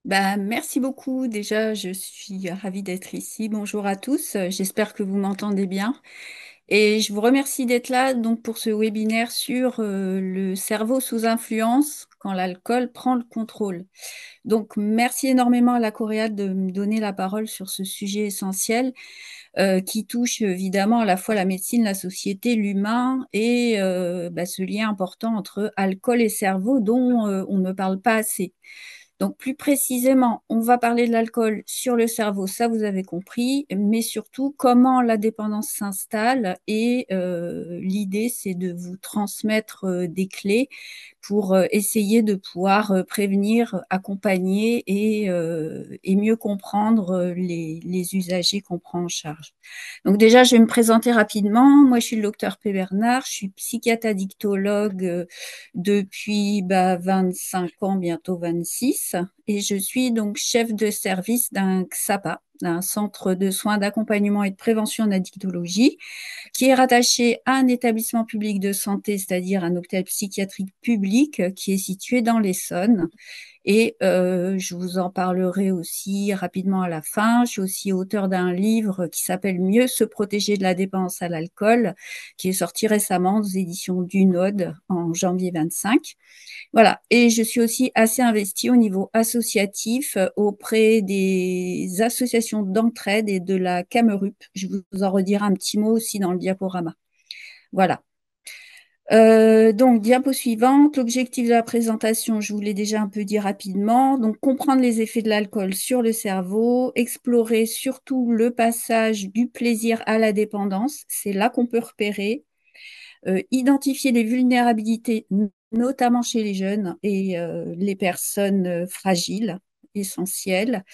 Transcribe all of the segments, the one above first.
Merci beaucoup. Déjà, je suis ravie d'être ici. Bonjour à tous. J'espère que vous m'entendez bien. Et je vous remercie d'être là donc pour ce webinaire sur le cerveau sous influence quand l'alcool prend le contrôle. Donc, merci énormément à la Coréade de me donner la parole sur ce sujet essentiel qui touche évidemment à la fois la médecine, la société, l'humain et ce lien important entre alcool et cerveau dont on ne parle pas assez. Donc, plus précisément, on va parler de l'alcool sur le cerveau, ça vous avez compris, mais surtout comment la dépendance s'installe. Et l'idée, c'est de vous transmettre des clés pour essayer de pouvoir prévenir, accompagner et mieux comprendre les usagers qu'on prend en charge. Donc déjà, je vais me présenter rapidement. Moi, je suis le docteur P. Bernard, je suis psychiatre addictologue depuis 25 ans, bientôt 26, et je suis donc chef de service d'un XAPA, d'un centre de soins d'accompagnement et de prévention en addictologie, qui est rattaché à un établissement public de santé, c'est-à-dire un hôpital psychiatrique public qui est situé dans l'Essonne. Et je vous en parlerai aussi rapidement à la fin. Je suis aussi auteur d'un livre qui s'appelle Mieux se protéger de la dépendance à l'alcool, qui est sorti récemment aux éditions du Node en janvier 25. Voilà. Et je suis aussi assez investie au niveau associatif auprès des associations d'entraide et de la Camerup. Je vous en redirai un petit mot aussi dans le diaporama. Voilà. Donc, diapo suivante, l'objectif de la présentation, je vous l'ai déjà un peu dit rapidement. Donc, comprendre les effets de l'alcool sur le cerveau, explorer surtout le passage du plaisir à la dépendance. C'est là qu'on peut repérer, identifier les vulnérabilités, notamment chez les jeunes et les personnes fragiles, essentielles,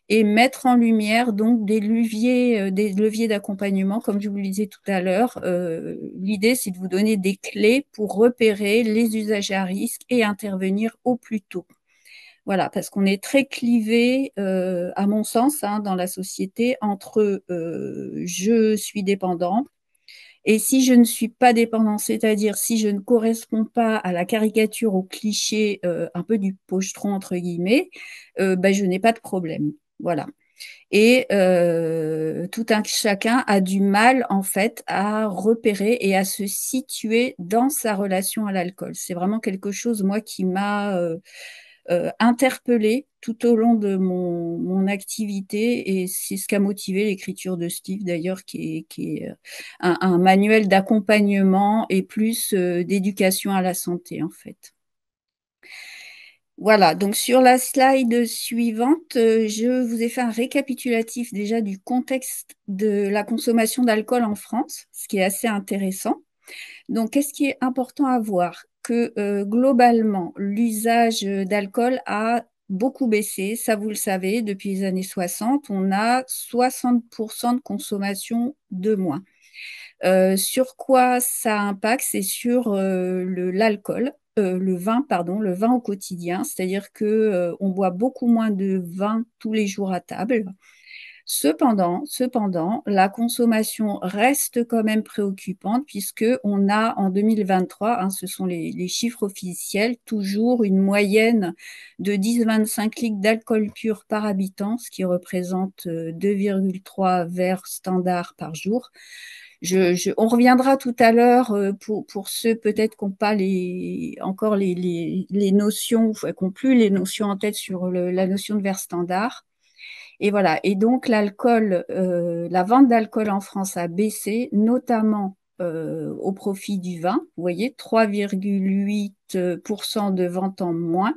et mettre en lumière donc des leviers d'accompagnement, comme je vous le disais tout à l'heure. L'idée, c'est de vous donner des clés pour repérer les usagers à risque et intervenir au plus tôt. Voilà, parce qu'on est très clivé, à mon sens, hein, dans la société, entre je suis dépendant et si je ne suis pas dépendant, c'est-à-dire si je ne corresponds pas à la caricature, au cliché un peu du pochetron, entre guillemets, je n'ai pas de problème. Voilà. Et tout un chacun a du mal, en fait, à repérer et à se situer dans sa relation à l'alcool. C'est vraiment quelque chose, moi, qui m'a interpellée tout au long de mon activité, et c'est ce qui a motivé l'écriture de ce livre, d'ailleurs, qui est un manuel d'accompagnement et plus d'éducation à la santé, en fait. Voilà, donc sur la slide suivante, je vous ai fait un récapitulatif déjà du contexte de la consommation d'alcool en France, ce qui est assez intéressant. Donc, qu'est-ce qui est important à voir? Que globalement, l'usage d'alcool a beaucoup baissé, ça vous le savez, depuis les années 60, on a 60% de consommation de moins. Sur quoi ça impacte? C'est sur l'alcool, le vin, pardon, le vin au quotidien, c'est-à-dire que on boit beaucoup moins de vin tous les jours à table. Cependant, la consommation reste quand même préoccupante puisque on a en 2023, hein, ce sont les chiffres officiels, toujours une moyenne de 10-25 litres d'alcool pur par habitant, ce qui représente 2,3 verres standards par jour. On reviendra tout à l'heure pour ceux peut-être qui n'ont pas encore les notions, enfin, qui n'ont plus les notions en tête sur la notion de verre standard. Et voilà. Et donc, la vente d'alcool en France a baissé, notamment au profit du vin. Vous voyez, 3,8% de ventes en moins,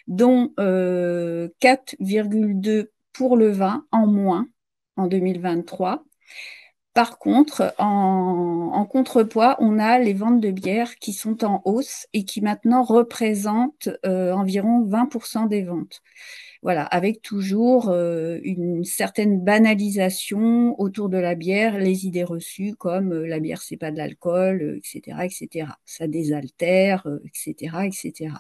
dont 4,2 pour le vin en moins en 2023. Par contre, en contrepoids, on a les ventes de bière qui sont en hausse et qui maintenant représentent environ 20% des ventes. Voilà, avec toujours une certaine banalisation autour de la bière, les idées reçues comme la bière c'est pas de l'alcool, etc., etc. Ça désaltère, etc., etc.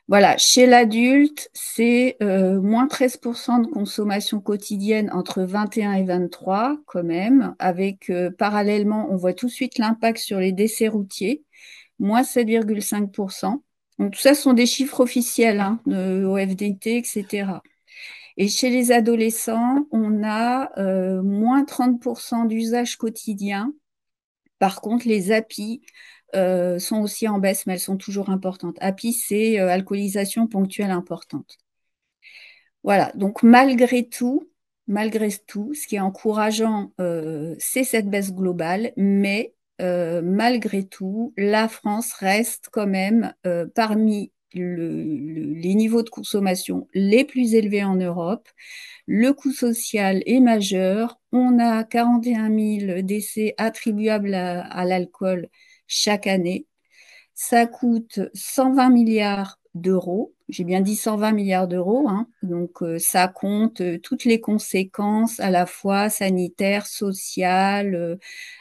Voilà, chez l'adulte, c'est moins 13% de consommation quotidienne entre 21 et 23 quand même, avec parallèlement, on voit tout de suite l'impact sur les décès routiers, moins 7,5%. Donc, tout ça, ce sont des chiffres officiels hein, de OFDT, etc. Et chez les adolescents, on a moins 30% d'usage quotidien. Par contre, les API sont aussi en baisse, mais elles sont toujours importantes. API, c'est alcoolisation ponctuelle importante. Voilà, donc malgré tout, ce qui est encourageant, c'est cette baisse globale, mais malgré tout, la France reste quand même parmi les niveaux de consommation les plus élevés en Europe. Le coût social est majeur. On a 41 000 décès attribuables à l'alcool chaque année. Ça coûte 120 milliards d'euros. J'ai bien dit 120 milliards d'euros, hein. Donc, ça compte toutes les conséquences à la fois sanitaires, sociales,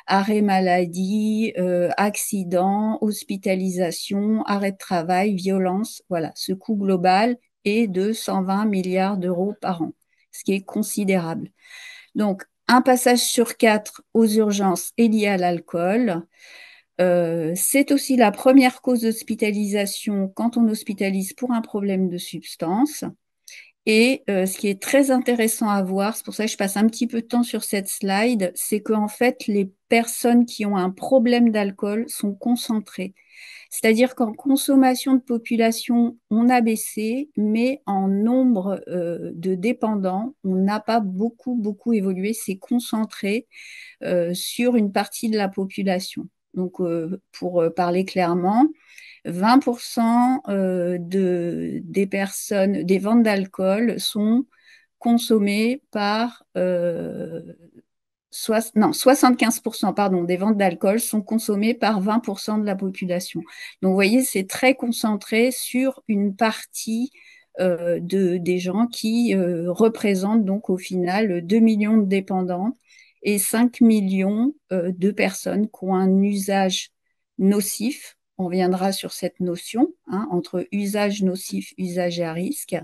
arrêt maladie, accident, hospitalisation, arrêt de travail, violence. Voilà, ce coût global est de 120 milliards d'euros par an, ce qui est considérable. Donc, un passage sur quatre aux urgences est lié à l'alcool. C'est aussi la première cause d'hospitalisation quand on hospitalise pour un problème de substance. Et ce qui est très intéressant à voir, c'est pour ça que je passe un petit peu de temps sur cette slide, c'est qu'en fait, les personnes qui ont un problème d'alcool sont concentrées. C'est-à-dire qu'en consommation de population, on a baissé, mais en nombre de dépendants, on n'a pas beaucoup évolué. C'est concentré sur une partie de la population. Donc, pour parler clairement, 20% des personnes, des ventes d'alcool sont consommées par non, 75% pardon, des ventes d'alcool sont consommées par 20% de la population. Donc, vous voyez, c'est très concentré sur une partie des gens qui représentent donc au final 2 millions de dépendants et 5 millions de personnes qui ont un usage nocif. On viendra sur cette notion hein, entre usage nocif, usage à risque,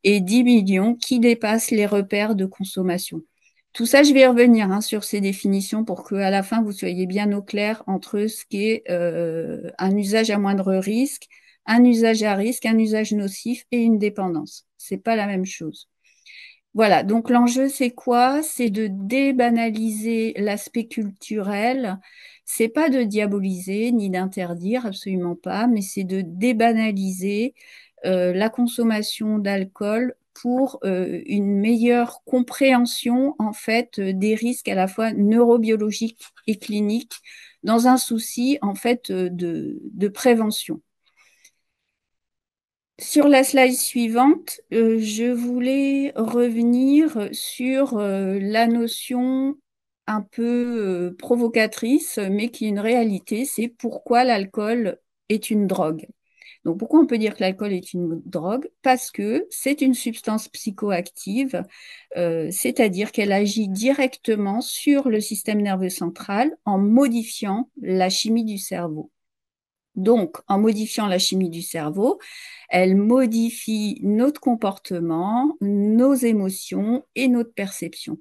et 10 millions qui dépassent les repères de consommation. Tout ça, je vais revenir hein, sur ces définitions pour qu'à la fin, vous soyez bien au clair entre ce qui est un usage à moindre risque, un usage à risque, un usage nocif et une dépendance. C'est pas la même chose. Voilà, donc l'enjeu, c'est quoi? C'est de débanaliser l'aspect culturel. C'est pas de diaboliser ni d'interdire, absolument pas, mais c'est de débanaliser la consommation d'alcool pour une meilleure compréhension en fait des risques à la fois neurobiologiques et cliniques dans un souci en fait de prévention. Sur la slide suivante, je voulais revenir sur la notion un peu provocatrice, mais qui est une réalité, c'est pourquoi l'alcool est une drogue. Donc, pourquoi on peut dire que l'alcool est une drogue? Parce que c'est une substance psychoactive, c'est-à-dire qu'elle agit directement sur le système nerveux central en modifiant la chimie du cerveau. Donc, en modifiant la chimie du cerveau, elle modifie notre comportement, nos émotions et notre perception.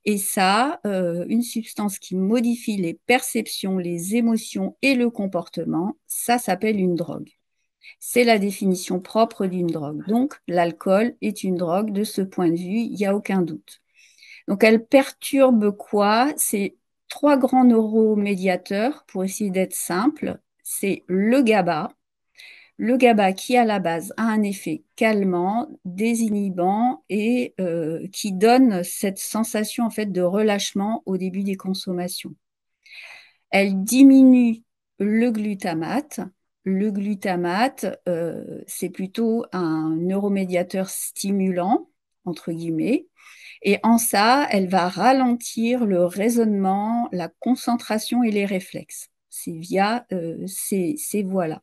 Et ça, une substance qui modifie les perceptions, les émotions et le comportement, ça s'appelle une drogue. C'est la définition propre d'une drogue. Donc, l'alcool est une drogue de ce point de vue, il n'y a aucun doute. Donc, elle perturbe quoi? C'est trois grands neuromédiateurs, pour essayer d'être simple. C'est le GABA qui à la base a un effet calmant, désinhibant et qui donne cette sensation en fait de relâchement au début des consommations. Elle diminue le glutamate. Le glutamate, c'est plutôt un neuromédiateur stimulant, entre guillemets. Et en ça, elle va ralentir le raisonnement, la concentration et les réflexes. C'est via ces voies-là.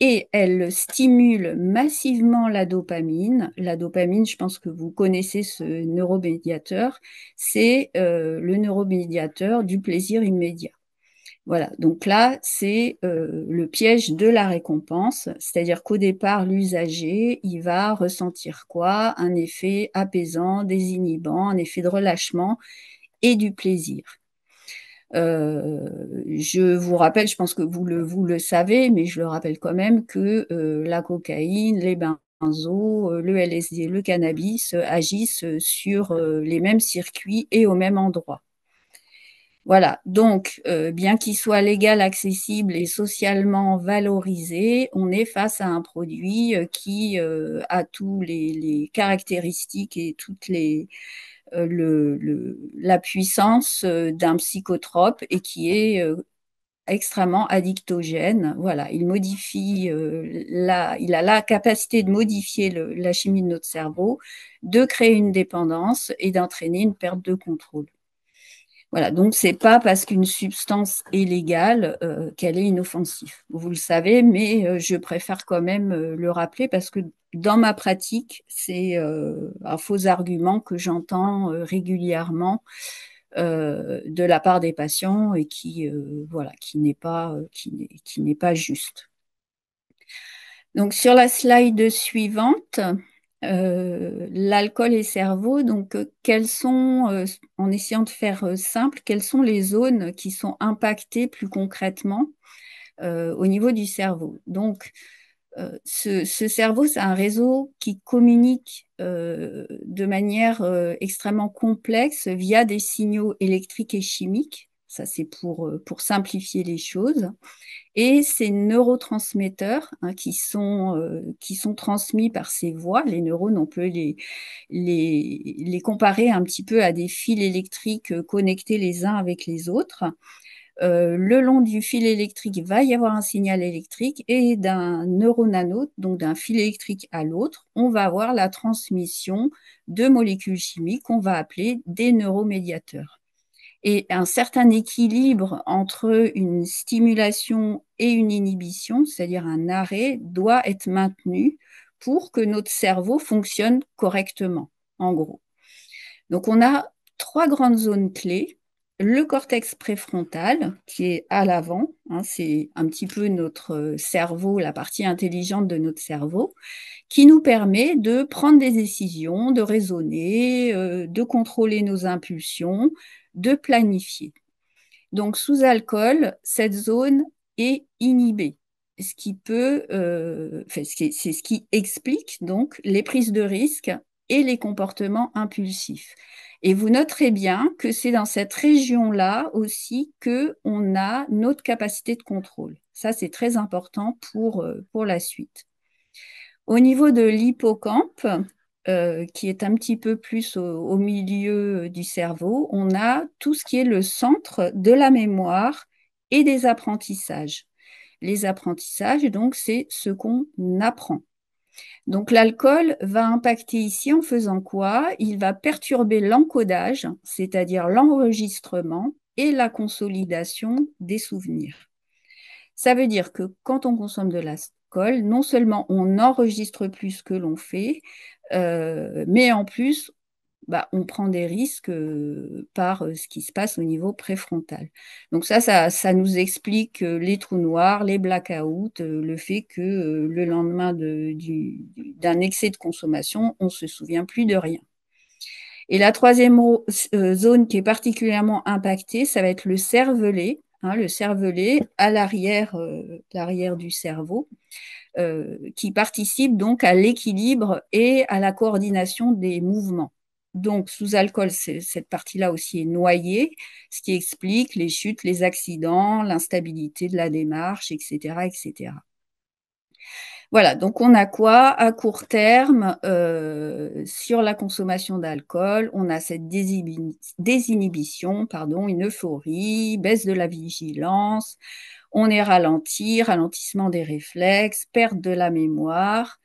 Et elle stimule massivement la dopamine. La dopamine, je pense que vous connaissez ce neuromédiateur, c'est le neuromédiateur du plaisir immédiat. Voilà, donc là, c'est le piège de la récompense, c'est-à-dire qu'au départ, l'usager, il va ressentir quoi? Un effet apaisant, désinhibant, un effet de relâchement et du plaisir. Je vous rappelle, je pense que vous le savez, mais je le rappelle quand même que la cocaïne, les benzos, le LSD, le cannabis agissent sur les mêmes circuits et au même endroit. Voilà, donc bien qu'il soit légal, accessible et socialement valorisé, on est face à un produit qui a tous les caractéristiques et toutes la puissance d'un psychotrope et qui est extrêmement addictogène. Voilà, il modifie il a la capacité de modifier la chimie de notre cerveau, de créer une dépendance et d'entraîner une perte de contrôle. Voilà, donc c'est pas parce qu'une substance est légale qu'elle est inoffensive. Vous le savez, mais je préfère quand même le rappeler parce que dans ma pratique, c'est un faux argument que j'entends régulièrement de la part des patients et qui voilà, qui n'est pas juste. Donc sur la slide suivante, l'alcool et cerveau, donc quelles sont, en essayant de faire simple, quelles sont les zones qui sont impactées plus concrètement au niveau du cerveau? Donc ce cerveau, c'est un réseau qui communique de manière extrêmement complexe via des signaux électriques et chimiques. Ça, c'est pour simplifier les choses. Et ces neurotransmetteurs hein, qui sont transmis par ces voies, les neurones, on peut les comparer un petit peu à des fils électriques connectés les uns avec les autres. Le long du fil électrique, il va y avoir un signal électrique et d'un neurone à l'autre, donc d'un fil électrique à l'autre, on va avoir la transmission de molécules chimiques qu'on va appeler des neuromédiateurs. Et un certain équilibre entre une stimulation et une inhibition, c'est-à-dire un arrêt, doit être maintenu pour que notre cerveau fonctionne correctement, en gros. Donc on a trois grandes zones clés. Le cortex préfrontal, qui est à l'avant, hein, c'est un petit peu notre cerveau, la partie intelligente de notre cerveau, qui nous permet de prendre des décisions, de raisonner, de contrôler nos impulsions, de planifier. Donc, sous alcool, cette zone est inhibée, ce qui peut, c'est ce qui explique donc les prises de risques et les comportements impulsifs. Et vous noterez bien que c'est dans cette région-là aussi que on a notre capacité de contrôle. Ça, c'est très important pour la suite. Au niveau de l'hippocampe, qui est un petit peu plus au milieu du cerveau, on a tout ce qui est le centre de la mémoire et des apprentissages. Les apprentissages, donc, c'est ce qu'on apprend. Donc, l'alcool va impacter ici en faisant quoi? Il va perturber l'encodage, c'est-à-dire l'enregistrement et la consolidation des souvenirs. Ça veut dire que quand on consomme de l'alcool, non seulement on n'enregistre plus ce que l'on fait, mais en plus, bah, on prend des risques par ce qui se passe au niveau préfrontal. Donc ça nous explique les trous noirs, les blackouts, le fait que le lendemain d'un excès de consommation, on ne se souvient plus de rien. Et la troisième zone qui est particulièrement impactée, ça va être le cervelet, hein, le cervelet à l'arrière du cerveau, qui participe donc à l'équilibre et à la coordination des mouvements. Donc, sous alcool, cette partie-là aussi est noyée, ce qui explique les chutes, les accidents, l'instabilité de la démarche, etc., etc. Voilà, donc on a quoi à court terme sur la consommation d'alcool? On a cette désinhibition, pardon, une euphorie, baisse de la vigilance, on est ralenti, ralentissement des réflexes, perte de la mémoire,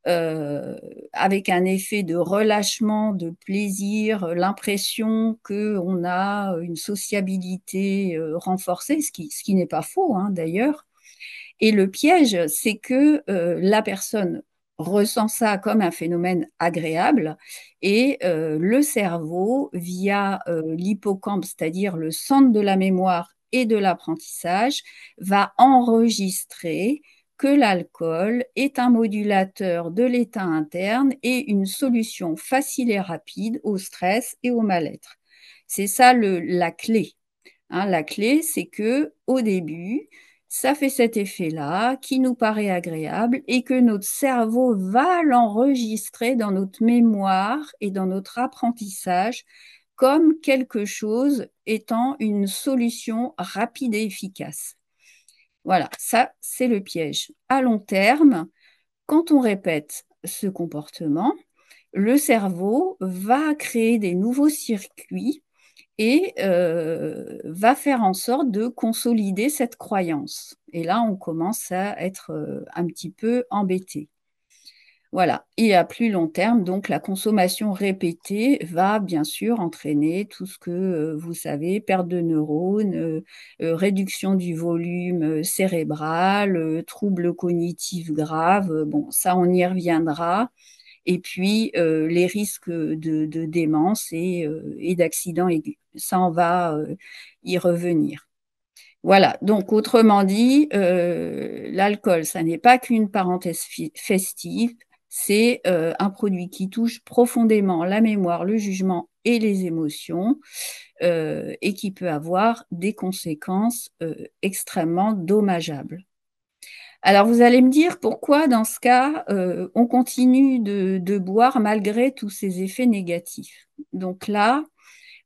avec un effet de relâchement, de plaisir, l'impression qu'on a une sociabilité renforcée, ce qui n'est pas faux hein, d'ailleurs. Et le piège, c'est que la personne ressent ça comme un phénomène agréable et le cerveau, via l'hippocampe, c'est-à-dire le centre de la mémoire et de l'apprentissage, va enregistrer que l'alcool est un modulateur de l'état interne et une solution facile et rapide au stress et au mal-être. C'est ça la clé. Hein, la clé, c'est que au début, ça fait cet effet-là qui nous paraît agréable et que notre cerveau va l'enregistrer dans notre mémoire et dans notre apprentissage comme quelque chose étant une solution rapide et efficace. Voilà, ça, c'est le piège. À long terme, quand on répète ce comportement, le cerveau va créer des nouveaux circuits et va faire en sorte de consolider cette croyance. Et là, on commence à être un petit peu embêté. Voilà. Et à plus long terme, donc la consommation répétée va bien sûr entraîner tout ce que vous savez, perte de neurones, réduction du volume cérébral, troubles cognitifs graves. Bon, ça, on y reviendra. Et puis les risques de démence et d'accidents aigus. Ça, on va y revenir. Voilà, donc autrement dit, l'alcool, ça n'est pas qu'une parenthèse festive, c'est un produit qui touche profondément la mémoire, le jugement et les émotions, et qui peut avoir des conséquences extrêmement dommageables. Alors vous allez me dire pourquoi dans ce cas, on continue de boire malgré tous ces effets négatifs. Donc là,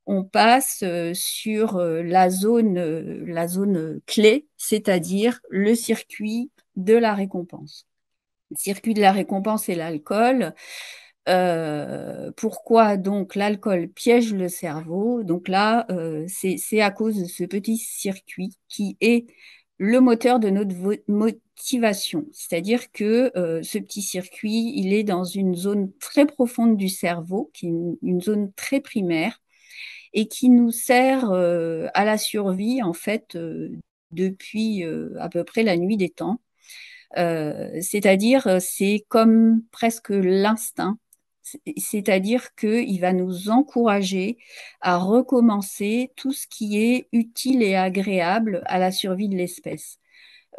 on passe sur la zone clé, c'est-à-dire le circuit de la récompense. Le circuit de la récompense et l'alcool. Pourquoi donc l'alcool piège le cerveau? Donc là, c'est à cause de ce petit circuit qui est le moteur de notre motivation. C'est-à-dire que ce petit circuit, il est dans une zone très profonde du cerveau, qui est une zone très primaire et qui nous sert à la survie, en fait, depuis à peu près la nuit des temps. C'est-à-dire, c'est comme presque l'instinct. C'est-à-dire qu'il va nous encourager à recommencer tout ce qui est utile et agréable à la survie de l'espèce.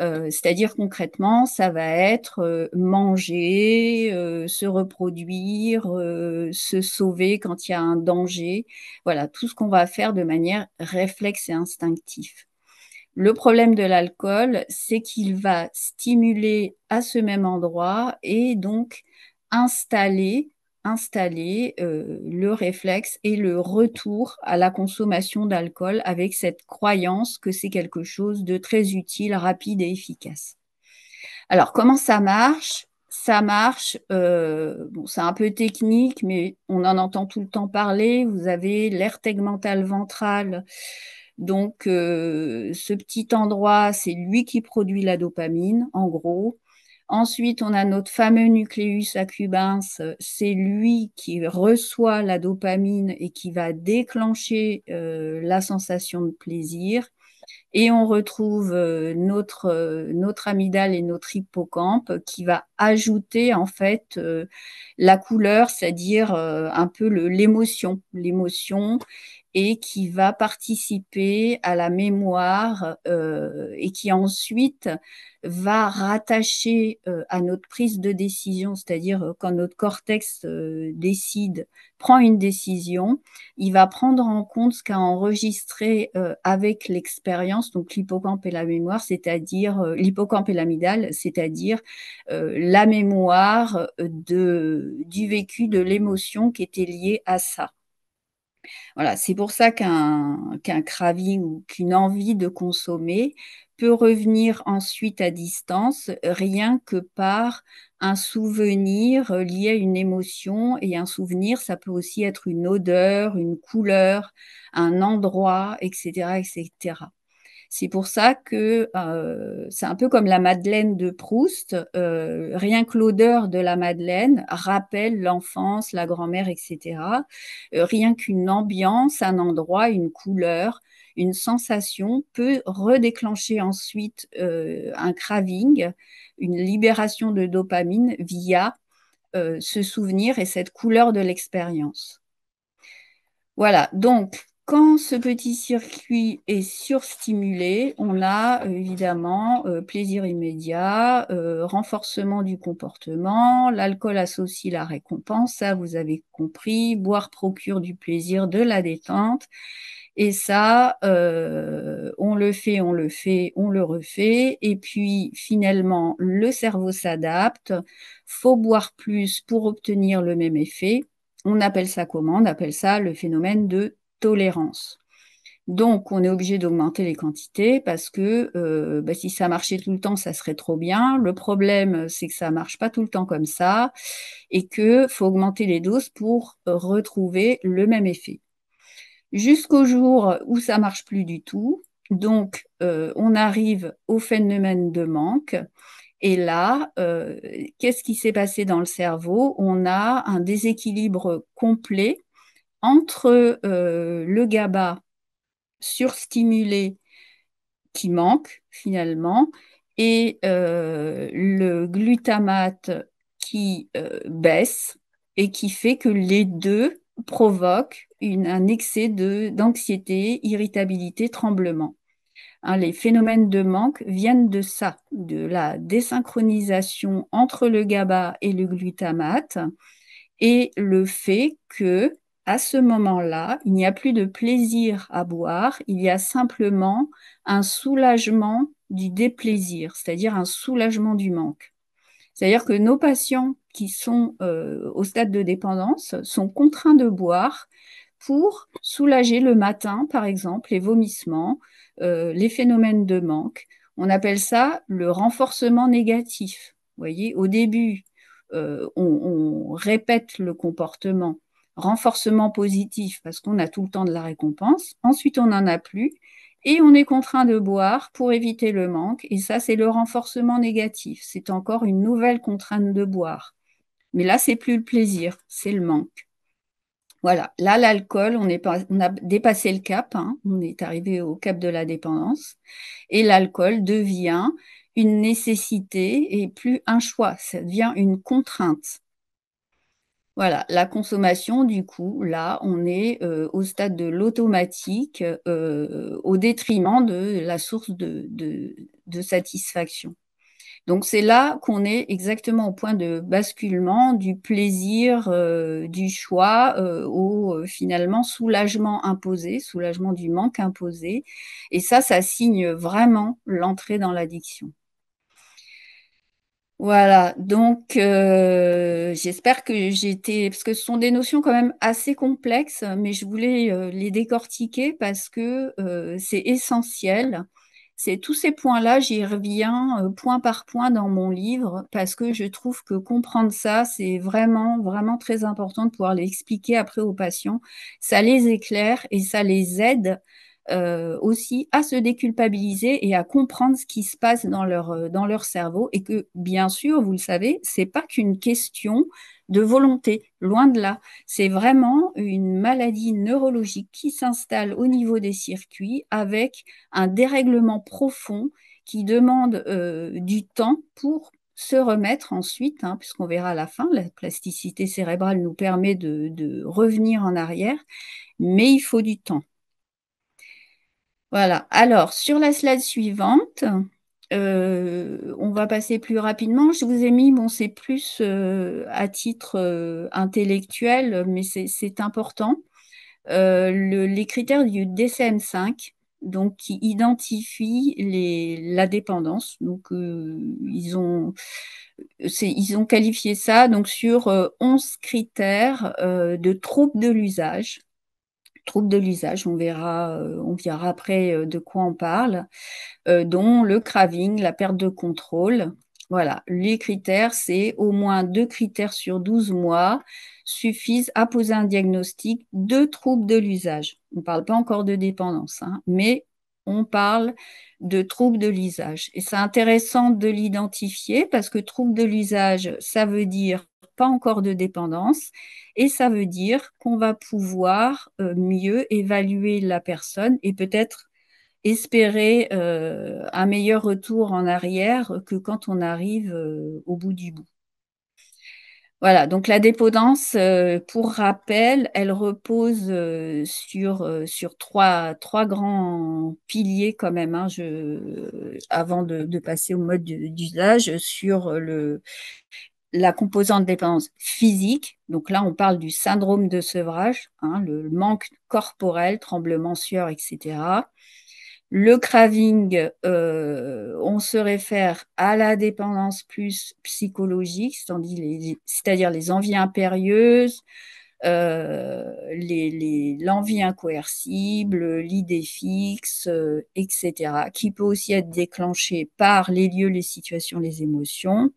C'est-à-dire concrètement, ça va être manger, se reproduire, se sauver quand il y a un danger. Voilà, tout ce qu'on va faire de manière réflexe et instinctive. Le problème de l'alcool, c'est qu'il va stimuler à ce même endroit et donc installer, installer le réflexe et le retour à la consommation d'alcool avec cette croyance que c'est quelque chose de très utile, rapide et efficace. Alors, comment ça marche? Ça marche, bon, c'est un peu technique, mais on en entend tout le temps parler. Vous avez l'aire tegmentale ventrale. Donc, ce petit endroit, c'est lui qui produit la dopamine, en gros. Ensuite, on a notre fameux nucléus accumbens. C'est lui qui reçoit la dopamine et qui va déclencher la sensation de plaisir. Et on retrouve notre amygdale et notre hippocampe qui va ajouter en fait la couleur, c'est-à-dire un peu l'émotion et qui va participer à la mémoire et qui ensuite va rattacher à notre prise de décision, c'est-à-dire quand notre cortex prend une décision, il va prendre en compte ce qu'a enregistré avec l'expérience, donc l'hippocampe et la mémoire, c'est-à-dire l'hippocampe et l'amygdale, c'est-à-dire la mémoire du vécu, de l'émotion qui était liée à ça. Voilà, c'est pour ça qu'un craving ou qu'une envie de consommer peut revenir ensuite à distance, rien que par un souvenir lié à une émotion. Et un souvenir, ça peut aussi être une odeur, une couleur, un endroit, etc., etc. C'est pour ça que c'est un peu comme la Madeleine de Proust. Rien que l'odeur de la Madeleine rappelle l'enfance, la grand-mère, etc. Rien qu'une ambiance, un endroit, une couleur, une sensation peut redéclencher ensuite un craving, une libération de dopamine via ce souvenir et cette couleur de l'expérience. Voilà, donc quand ce petit circuit est surstimulé, on a évidemment plaisir immédiat, renforcement du comportement, l'alcool associe la récompense, ça vous avez compris, boire procure du plaisir, de la détente, Et ça, on le fait, on le fait, on le refait. Et puis finalement, le cerveau s'adapte. Faut boire plus pour obtenir le même effet. On appelle ça comment? On appelle ça le phénomène de tolérance. Donc, on est obligé d'augmenter les quantités parce que bah, si ça marchait tout le temps, ça serait trop bien. Le problème, c'est que ça marche pas tout le temps comme ça et que faut augmenter les doses pour retrouver le même effet. Jusqu'au jour où ça marche plus du tout. Donc, on arrive au phénomène de manque. Et là, qu'est-ce qui s'est passé dans le cerveau? On a un déséquilibre complet entre le GABA surstimulé qui manque finalement et le glutamate qui baisse et qui fait que les deux provoquent un excès d'anxiété, irritabilité, tremblement. Hein, les phénomènes de manque viennent de ça, de la désynchronisation entre le GABA et le glutamate et le fait que à ce moment-là, il n'y a plus de plaisir à boire, il y a simplement un soulagement du déplaisir, c'est-à-dire un soulagement du manque. C'est-à-dire que nos patients qui sont au stade de dépendance sont contraints de boire pour soulager le matin, par exemple, les vomissements, les phénomènes de manque. On appelle ça le renforcement négatif. Vous voyez, au début, on répète le comportement, renforcement positif parce qu'on a tout le temps de la récompense. Ensuite, on n'en a plus. Et on est contraint de boire pour éviter le manque. Et ça, c'est le renforcement négatif. C'est encore une nouvelle contrainte de boire. Mais là, c'est plus le plaisir, c'est le manque. Voilà. Là, l'alcool, on a dépassé le cap, hein. On est arrivé au cap de la dépendance. Et l'alcool devient une nécessité et plus un choix. Ça devient une contrainte. Voilà, la consommation, du coup, là, on est au stade de l'automatique au détriment de la source de satisfaction. Donc, c'est là qu'on est exactement au point de basculement du plaisir, du choix au finalement soulagement imposé, soulagement du manque imposé. Et ça signe vraiment l'entrée dans l'addiction. Voilà, donc j'espère que j'ai été, parce que ce sont des notions quand même assez complexes, mais je voulais les décortiquer parce que c'est essentiel. C'est tous ces points-là, j'y reviens point par point dans mon livre parce que je trouve que comprendre ça, c'est vraiment, vraiment très important de pouvoir l'expliquer après aux patients. Ça les éclaire et ça les aide aussi à se déculpabiliser et à comprendre ce qui se passe dans leur cerveau et que, bien sûr, vous le savez, c'est pas qu'une question de volonté, loin de là. C'est vraiment une maladie neurologique qui s'installe au niveau des circuits avec un dérèglement profond qui demande du temps pour se remettre ensuite, hein, puisqu'on verra à la fin, la plasticité cérébrale nous permet de revenir en arrière, mais il faut du temps. Voilà. Alors, sur la slide suivante, on va passer plus rapidement. Je vous ai mis, bon, c'est plus à titre intellectuel, mais c'est important. Les critères du DCM5, donc qui identifient la dépendance. Donc, ils ont qualifié ça donc sur 11 critères de troubles de l'usage. Troubles de l'usage, on verra après de quoi on parle, dont le craving, la perte de contrôle. Voilà, les critères, c'est au moins 2 critères sur 12 mois suffisent à poser un diagnostic de troubles de l'usage. On ne parle pas encore de dépendance, hein, mais on parle de troubles de l'usage. Et c'est intéressant de l'identifier parce que trouble de l'usage, ça veut dire pas encore de dépendance et ça veut dire qu'on va pouvoir mieux évaluer la personne et peut-être espérer un meilleur retour en arrière que quand on arrive au bout du bout. Voilà, donc la dépendance, pour rappel, elle repose sur trois grands piliers quand même, hein, avant de passer au mode d'usage, sur la composante dépendance physique, donc là on parle du syndrome de sevrage, hein, le manque corporel, tremblement, sueur, etc. Le craving, on se réfère à la dépendance plus psychologique, c'est-à-dire les envies impérieuses, l'envie incoercible, l'idée fixe, etc., qui peut aussi être déclenchée par les lieux, les situations, les émotions,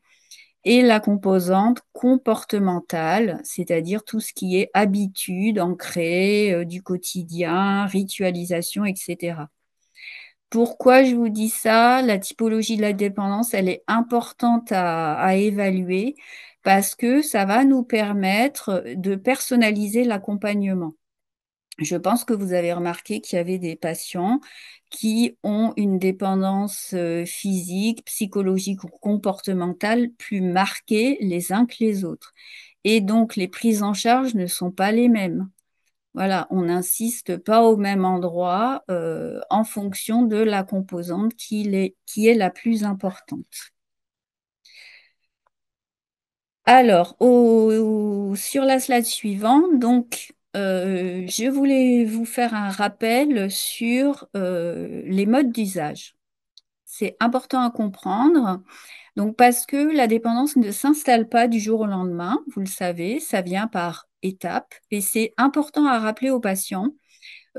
et la composante comportementale, c'est-à-dire tout ce qui est habitude ancrée, du quotidien, ritualisation, etc. Pourquoi je vous dis ça? La typologie de la dépendance, elle est importante à évaluer parce que ça va nous permettre de personnaliser l'accompagnement. Je pense que vous avez remarqué qu'il y avait des patients qui ont une dépendance physique, psychologique ou comportementale plus marquée les uns que les autres. Et donc, les prises en charge ne sont pas les mêmes. Voilà, on n'insiste pas au même endroit en fonction de la composante qui est la plus importante. Alors, sur la slide suivante, donc, je voulais vous faire un rappel sur les modes d'usage. C'est important à comprendre. Donc, parce que la dépendance ne s'installe pas du jour au lendemain, vous le savez, ça vient par étapes et c'est important à rappeler aux patients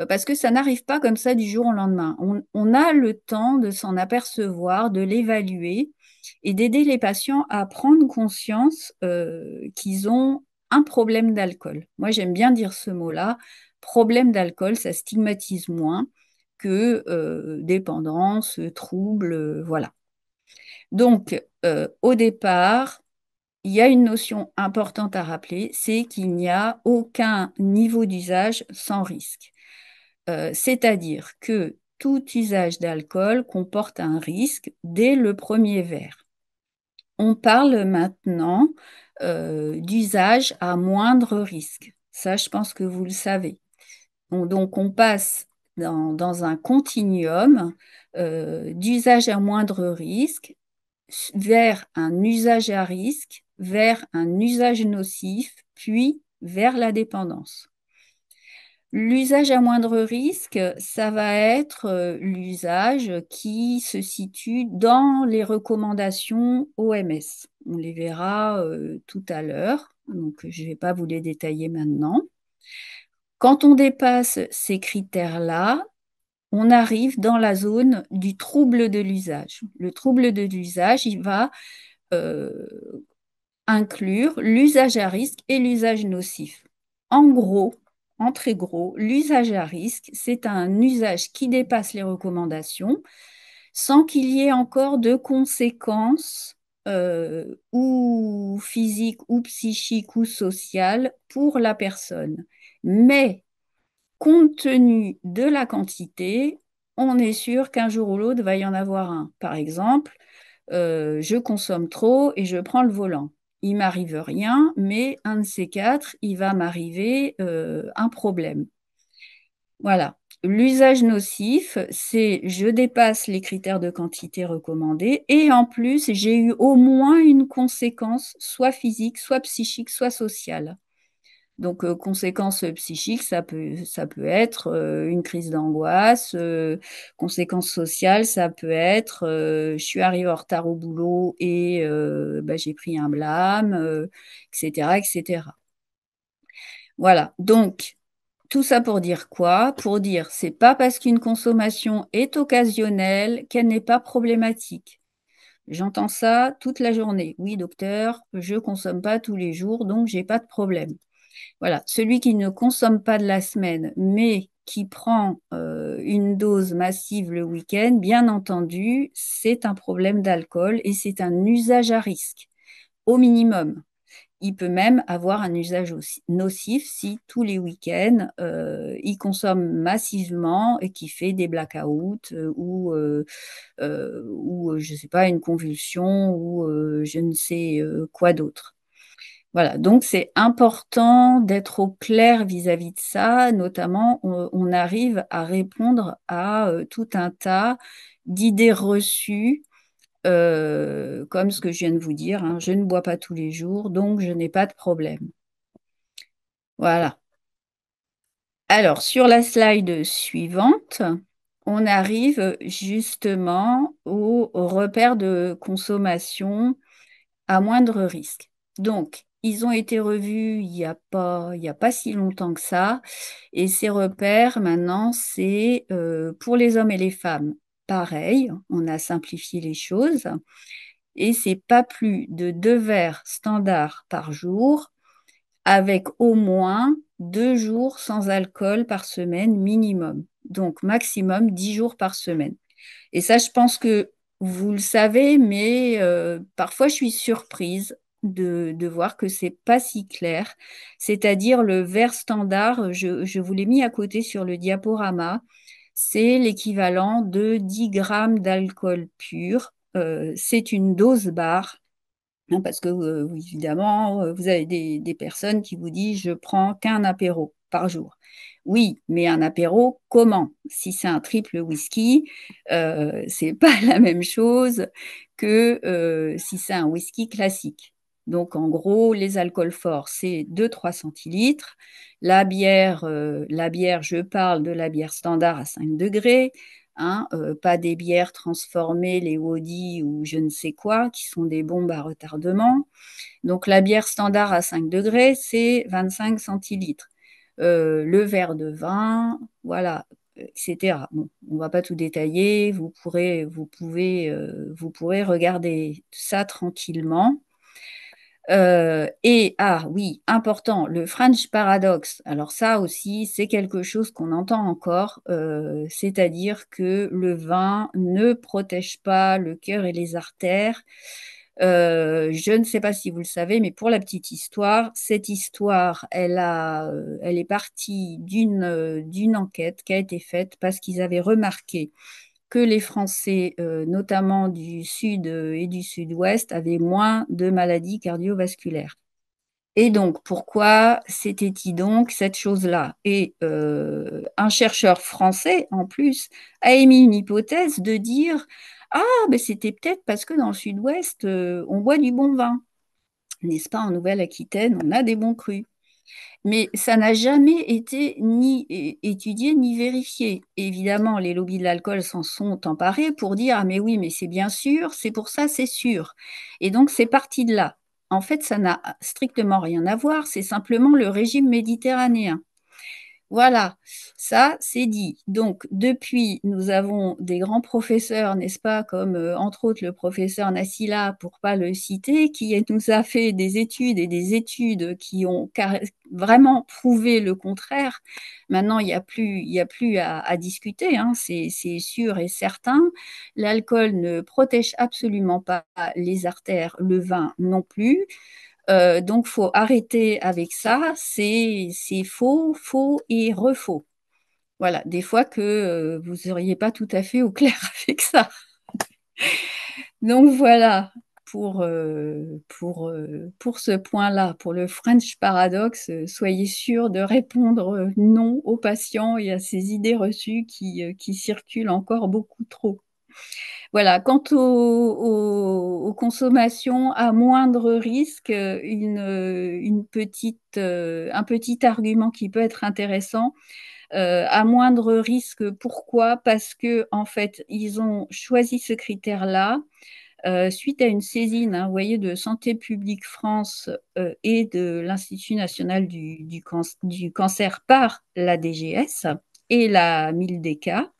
parce que ça n'arrive pas comme ça du jour au lendemain. On a le temps de s'en apercevoir, de l'évaluer et d'aider les patients à prendre conscience qu'ils ont un problème d'alcool. Moi, j'aime bien dire ce mot-là. Problème d'alcool, ça stigmatise moins que dépendance, trouble, voilà. Donc, au départ, il y a une notion importante à rappeler, c'est qu'il n'y a aucun niveau d'usage sans risque. C'est-à-dire que tout usage d'alcool comporte un risque dès le premier verre. On parle maintenant d'usage à moindre risque. Ça, je pense que vous le savez. Donc, on passe dans un continuum d'usage à moindre risque vers un usage à risque, vers un usage nocif, puis vers la dépendance. L'usage à moindre risque, ça va être l'usage qui se situe dans les recommandations OMS. On les verra tout à l'heure, donc je ne vais pas vous les détailler maintenant. Quand on dépasse ces critères-là, on arrive dans la zone du trouble de l'usage. Le trouble de l'usage, il va euh, inclure l'usage à risque et l'usage nocif. En gros, en très gros, l'usage à risque, c'est un usage qui dépasse les recommandations sans qu'il y ait encore de conséquences ou physiques ou psychiques ou sociales pour la personne. Mais compte tenu de la quantité, on est sûr qu'un jour ou l'autre va y en avoir un. Par exemple, je consomme trop et je prends le volant. Il m'arrive rien, mais un de ces quatre, il va m'arriver un problème. Voilà. L'usage nocif, c'est je dépasse les critères de quantité recommandés et en plus, j'ai eu au moins une conséquence, soit physique, soit psychique, soit sociale. Donc, conséquences psychiques, ça peut être une crise d'angoisse. Conséquences sociales, ça peut être je suis arrivée en retard au boulot et bah, j'ai pris un blâme, etc., etc. Voilà. Donc, tout ça pour dire quoi? Pour dire, c'est pas parce qu'une consommation est occasionnelle qu'elle n'est pas problématique. J'entends ça toute la journée. Oui, docteur, je consomme pas tous les jours, donc j'ai pas de problème. Voilà, celui qui ne consomme pas de la semaine, mais qui prend une dose massive le week-end, bien entendu, c'est un problème d'alcool et c'est un usage à risque, au minimum. Il peut même avoir un usage aussi nocif si tous les week-ends, il consomme massivement et qui fait des blackouts ou je ne sais pas, une convulsion ou je ne sais quoi d'autre. Voilà, donc c'est important d'être au clair vis-à-vis de ça, notamment on arrive à répondre à tout un tas d'idées reçues comme ce que je viens de vous dire, hein, je ne bois pas tous les jours, donc je n'ai pas de problème. Voilà. Alors, sur la slide suivante, on arrive justement au repère de consommation à moindre risque. Donc, ils ont été revus il y a pas si longtemps que ça. Et ces repères, maintenant, c'est pour les hommes et les femmes. Pareil, on a simplifié les choses. Et c'est pas plus de 2 verres standards par jour, avec au moins 2 jours sans alcool par semaine minimum. Donc, maximum 10 jours par semaine. Et ça, je pense que vous le savez, mais parfois je suis surprise de voir que c'est pas si clair. C'est-à-dire le verre standard, je vous l'ai mis à côté sur le diaporama, c'est l'équivalent de 10 grammes d'alcool pur. C'est une dose barre. Hein, parce que, oui, évidemment, vous avez des personnes qui vous disent, je prends qu'un apéro par jour. Oui, mais un apéro, comment? Si c'est un triple whisky, c'est pas la même chose que si c'est un whisky classique. Donc, en gros, les alcools forts, c'est 2-3 centilitres. La bière, je parle de la bière standard à 5 degrés. Hein, pas des bières transformées, les Wody ou je ne sais quoi, qui sont des bombes à retardement. Donc la bière standard à 5 degrés, c'est 25 centilitres. Le verre de vin, voilà, etc. Bon, on ne va pas tout détailler, vous pourrez regarder ça tranquillement. Ah oui, important, le French Paradox. Alors ça aussi, c'est quelque chose qu'on entend encore, c'est-à-dire que le vin ne protège pas le cœur et les artères. Je ne sais pas si vous le savez, mais pour la petite histoire, cette histoire, elle est partie d'une enquête qui a été faite parce qu'ils avaient remarqué que les Français, notamment du sud et du sud-ouest, avaient moins de maladies cardiovasculaires. Et donc, pourquoi c'était-il donc cette chose-là? Et un chercheur français, en plus, a émis une hypothèse de dire, ah, ben c'était peut-être parce que dans le sud-ouest, on boit du bon vin. N'est-ce pas, en Nouvelle-Aquitaine, on a des bons crus. Mais ça n'a jamais été ni étudié ni vérifié. Évidemment, les lobbies de l'alcool s'en sont emparés pour dire, ah mais oui, mais c'est bien sûr, c'est pour ça, c'est sûr. Et donc, c'est parti de là. En fait, ça n'a strictement rien à voir, c'est simplement le régime méditerranéen. Voilà, ça c'est dit. Donc depuis, nous avons des grands professeurs, n'est-ce pas, comme entre autres le professeur Nassila, pour pas le citer, nous a fait des études et des études qui ont vraiment prouvé le contraire. Maintenant, il y a plus à discuter, hein, c'est sûr et certain. L'alcool ne protège absolument pas les artères, le vin non plus. Donc, faut arrêter avec ça. C'est faux, faux et refaux. Voilà, des fois que vous n'seriez pas tout à fait au clair avec ça. Donc voilà pour ce point-là, pour le French Paradox, soyez sûr de répondre non aux patients et à ces idées reçues qui circulent encore beaucoup trop. Voilà, quant aux consommations à moindre risque, un petit argument qui peut être intéressant, à moindre risque, pourquoi? Parce que en fait, ils ont choisi ce critère-là suite à une saisine, hein, vous voyez, de Santé publique France et de l'Institut national du cancer par la DGS et la MILDECA.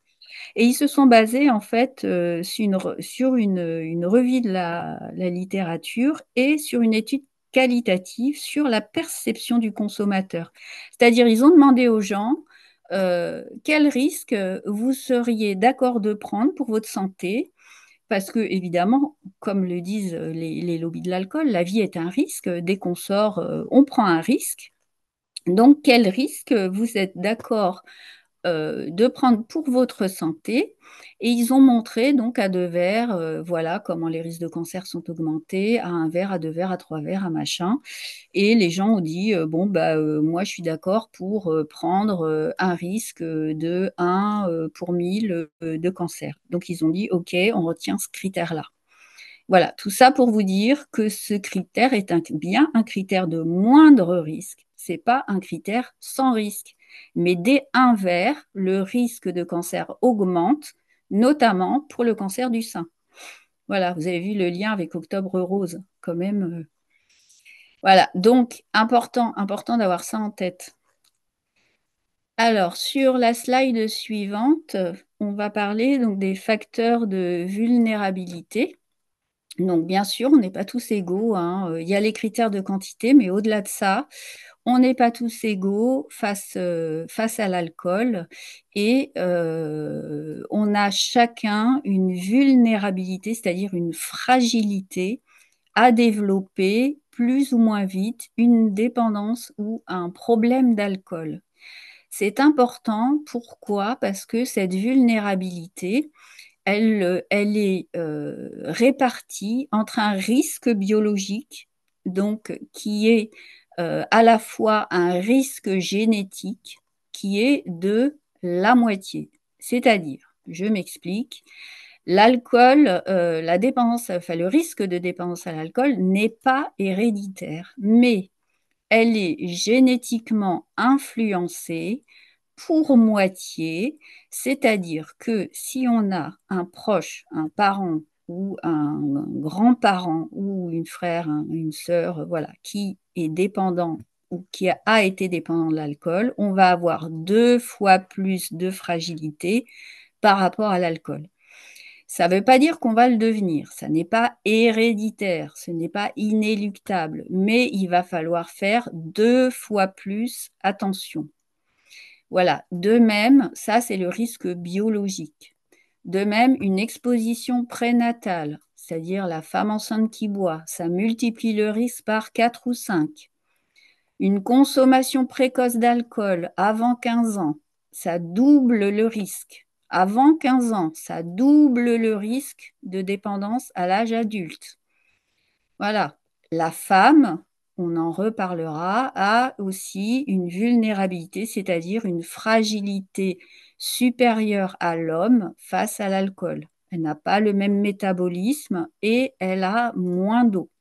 Et ils se sont basés en fait sur une revue de la littérature et sur une étude qualitative sur la perception du consommateur. C'est-à-dire, ils ont demandé aux gens quel risque vous seriez d'accord de prendre pour votre santé, parce que évidemment, comme le disent les lobbies de l'alcool, la vie est un risque. Dès qu'on sort, on prend un risque. Donc, quel risque vous êtes d'accord de prendre pour votre santé. Et ils ont montré donc à 2 verres, voilà comment les risques de cancer sont augmentés, à 1 verre, à 2 verres, à 3 verres, à machin. Et les gens ont dit, bon, bah, moi je suis d'accord pour prendre un risque de 1 pour 1000 de cancer. Donc ils ont dit, OK, on retient ce critère-là. Voilà, tout ça pour vous dire que ce critère est bien un critère de moindre risque. Ce n'est pas un critère sans risque. Mais dès 1 vers, le risque de cancer augmente, notamment pour le cancer du sein. Voilà, vous avez vu le lien avec Octobre Rose, quand même. Voilà, donc important d'avoir ça en tête. Alors, sur la slide suivante, on va parler donc des facteurs de vulnérabilité. Donc, bien sûr, on n'est pas tous égaux, hein. Il y a les critères de quantité, mais au-delà de ça, on n'est pas tous égaux face à l'alcool et on a chacun une vulnérabilité, c'est-à-dire une fragilité à développer plus ou moins vite une dépendance ou un problème d'alcool. C'est important, pourquoi? Parce que cette vulnérabilité, elle est répartie entre un risque biologique, donc qui est à la fois un risque génétique, qui est de la moitié. C'est-à-dire, je m'explique, l'alcool, la dépendance, enfin le risque de dépendance à l'alcool n'est pas héréditaire, mais elle est génétiquement influencée pour moitié, c'est-à-dire que si on a un proche, un parent ou un grand-parent ou une frère, une sœur, voilà, qui est dépendant ou qui a été dépendant de l'alcool, on va avoir 2 fois plus de fragilité par rapport à l'alcool. Ça ne veut pas dire qu'on va le devenir, ça n'est pas héréditaire, ce n'est pas inéluctable, mais il va falloir faire 2 fois plus attention. Voilà, de même, ça c'est le risque biologique. De même, une exposition prénatale, c'est-à-dire la femme enceinte qui boit, ça multiplie le risque par 4 ou 5. Une consommation précoce d'alcool avant 15 ans, ça double le risque. Avant 15 ans, ça double le risque de dépendance à l'âge adulte. Voilà. La femme, on en reparlera, a aussi une vulnérabilité, c'est-à-dire une fragilité supérieure à l'homme face à l'alcool. Elle n'a pas le même métabolisme et elle a moins d'eau.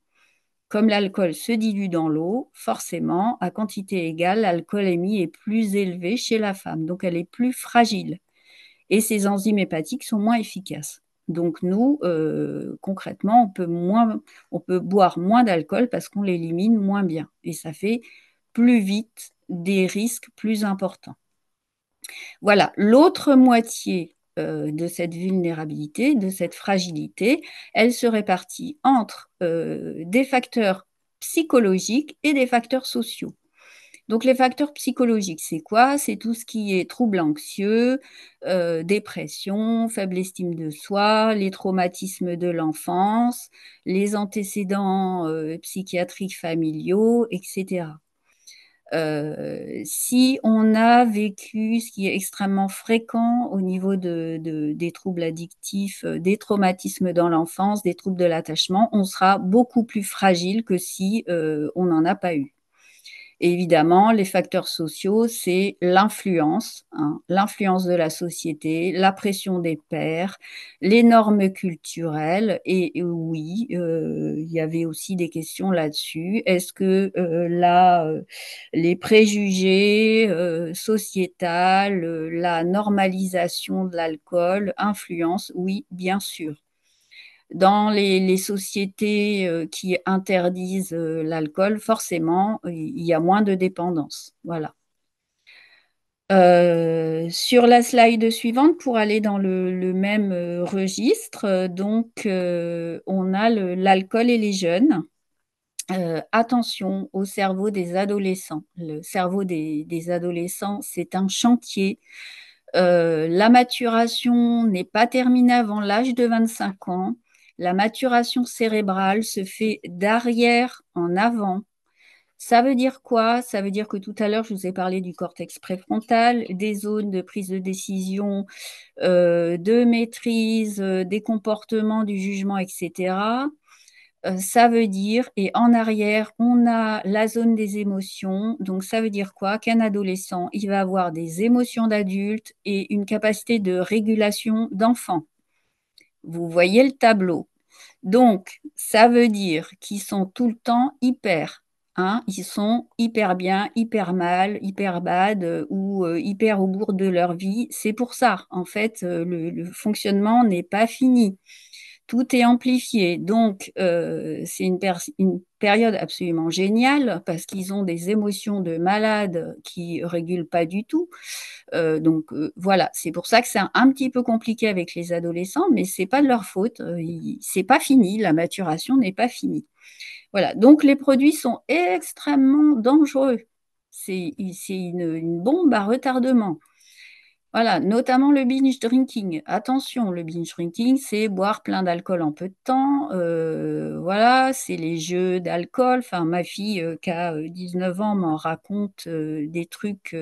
Comme l'alcool se dilue dans l'eau, forcément, à quantité égale, l'alcoolémie est plus élevée chez la femme, donc elle est plus fragile. Et ses enzymes hépatiques sont moins efficaces. Donc nous, concrètement, on peut boire moins d'alcool parce qu'on l'élimine moins bien. Et ça fait plus vite des risques plus importants. Voilà, l'autre moitié de cette vulnérabilité, de cette fragilité, elle se répartit entre des facteurs psychologiques et des facteurs sociaux. Donc les facteurs psychologiques, c'est quoi? C'est tout ce qui est troubles anxieux, dépression, faible estime de soi, les traumatismes de l'enfance, les antécédents psychiatriques familiaux, etc. Si on a vécu, ce qui est extrêmement fréquent au niveau des troubles addictifs, des traumatismes dans l'enfance, des troubles de l'attachement, on sera beaucoup plus fragile que si on n'en a pas eu. Évidemment, les facteurs sociaux, c'est l'influence, hein, l'influence de la société, la pression des pairs, les normes culturelles. Et oui, il y avait aussi des questions là-dessus. Est-ce que là, les préjugés sociétals, la normalisation de l'alcool influencent? Oui, bien sûr. Dans les sociétés qui interdisent l'alcool, forcément, il y a moins de dépendance. Voilà. Sur la slide suivante, pour aller dans le même registre, donc on a l'alcool et les jeunes. Attention au cerveau des adolescents. Le cerveau des adolescents, c'est un chantier. La maturation n'est pas terminée avant l'âge de 25 ans. La maturation cérébrale se fait d'arrière en avant. Ça veut dire quoi? Ça veut dire que tout à l'heure, je vous ai parlé du cortex préfrontal, des zones de prise de décision, de maîtrise, des comportements, du jugement, etc. Ça veut dire, et en arrière, on a la zone des émotions. Donc, ça veut dire quoi? Qu'un adolescent, il va avoir des émotions d'adulte et une capacité de régulation d'enfant. Vous voyez le tableau. Donc, ça veut dire qu'ils sont tout le temps hyper. Hein, ils sont hyper bien, hyper mal, hyper bad ou hyper au bout de leur vie. C'est pour ça, en fait, le fonctionnement n'est pas fini. Tout est amplifié. Donc, c'est une période absolument géniale parce qu'ils ont des émotions de malades qui régulent pas du tout. Voilà, c'est pour ça que c'est un petit peu compliqué avec les adolescents, mais c'est pas de leur faute. C'est pas fini, la maturation n'est pas finie. Voilà, donc les produits sont extrêmement dangereux. C'est une bombe à retardement. Voilà, notamment le binge drinking. Attention, le binge drinking, c'est boire plein d'alcool en peu de temps. Voilà, c'est les jeux d'alcool. Enfin, ma fille qui a 19 ans m'en raconte des trucs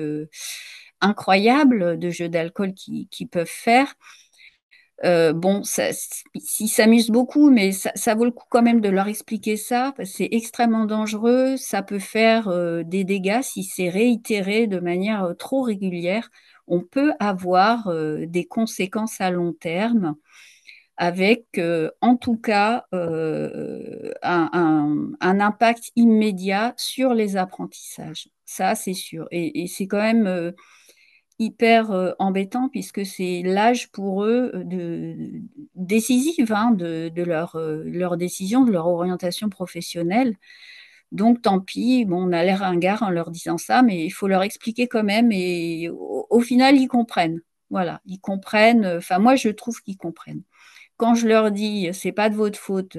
incroyables de jeux d'alcool qu'ils peuvent faire. Bon, ils s'amusent beaucoup, mais ça vaut le coup quand même de leur expliquer ça, parce que c'est extrêmement dangereux. Ça peut faire des dégâts si c'est réitéré de manière trop régulière. On peut avoir des conséquences à long terme avec, en tout cas, un impact immédiat sur les apprentissages. Ça, c'est sûr. Et c'est quand même hyper embêtant puisque c'est l'âge pour eux décisif hein, de leur décision, de leur orientation professionnelle. Donc tant pis, bon, on a l'air ringard en leur disant ça, mais il faut leur expliquer quand même et au final ils comprennent. Voilà, ils comprennent. Enfin moi je trouve qu'ils comprennent. Quand je leur dis, c'est pas de votre faute,